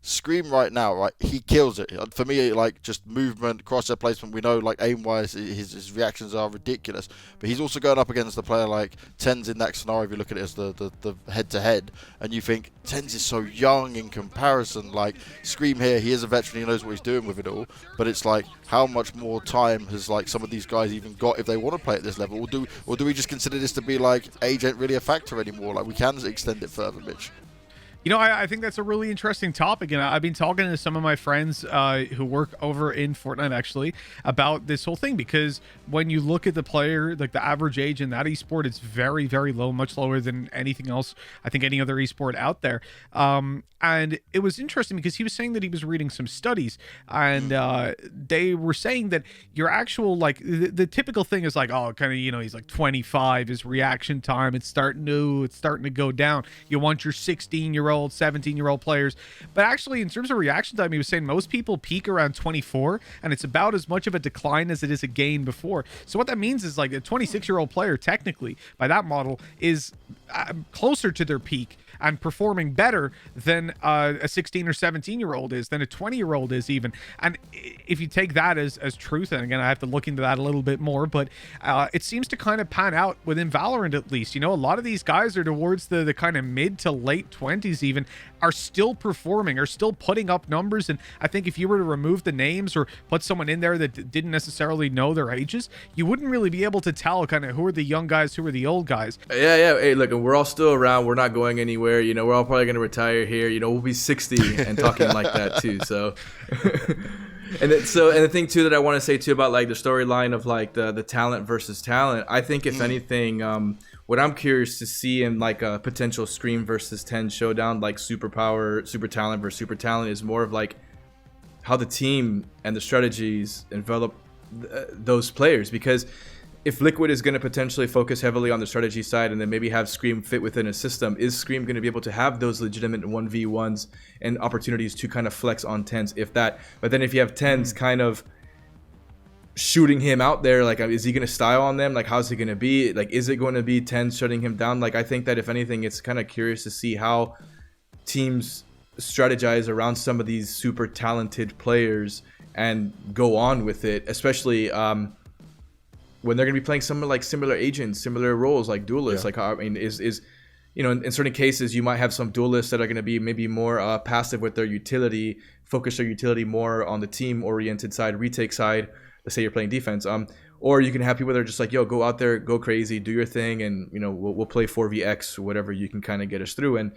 ScreaM right now, right, he kills it. For me, like, just movement, crosshair placement, we know, like, aim-wise, his reactions are ridiculous. But he's also going up against a player like TenZ in that scenario, if you look at it as the head-to-head, and you think, TenZ is so young in comparison. Like, ScreaM here, he is a veteran, he knows what he's doing with it all, but it's like, how much more time has, like, some of these guys even got if they want to play at this level? Or do we just consider this to be, like, age ain't really a factor anymore? Like, we can extend it further, Mitch. You know, I think that's a really interesting topic, and I've been talking to some of my friends who work over in Fortnite actually about this whole thing, because when you look at the player, like the average age in that esport, it's very, very low, much lower than anything else, I think any other esport out there. And it was interesting because he was saying that he was reading some studies, and they were saying that your actual, like, the typical thing is like, oh, kind of, you know, he's like 25, his reaction time, it's starting to go down. You want your 16-year-old, 17-year-old players, but actually in terms of reaction time, he was saying most people peak around 24, and it's about as much of a decline as it is a gain before. So what that means is, like, a 26-year-old player technically by that model is closer to their peak and performing better than a 16 or 17-year-old is, than a 20-year-old is even. And if you take that as truth, and again, I have to look into that a little bit more, but it seems to kind of pan out within Valorant at least. You know, a lot of these guys are towards the kind of mid to late 20s even, are still performing, are still putting up numbers. And I think if you were to remove the names or put someone in there that didn't necessarily know their ages, you wouldn't really be able to tell kind of who are the young guys, who are the old guys. Yeah. Hey, look, we're all still around. We're not going anywhere. You know, we're all probably going to retire here. You know, we'll be 60 and talking like that too. So, and the thing too that I want to say too about, like, the storyline of, like, the talent versus talent, I think if anything, what I'm curious to see in, like, a potential ScreaM versus TenZ showdown, like super talent versus super talent, is more of, like, how the team and the strategies envelop those players. Because if Liquid is going to potentially focus heavily on the strategy side and then maybe have ScreaM fit within a system, is ScreaM going to be able to have those legitimate 1v1s and opportunities to kind of flex on TenZ, if that? But then if you have TenZ kind of shooting him out there, like, is he going to style on them? Like, how's he going to be? Like, is it going to be TenZ shutting him down? Like, I think that if anything, it's kind of curious to see how teams strategize around some of these super talented players and go on with it, especially when they're going to be playing some, like, similar agents, similar roles, like duelists. Like, I mean, is you know, in certain cases, you might have some duelists that are going to be maybe more passive with their utility, focus their utility more on the team-oriented side, retake side. Let's say you're playing defense. Or you can have people that are just like, yo, go out there, go crazy, do your thing, and, you know, we'll play 4vx, whatever you can kind of get us through. And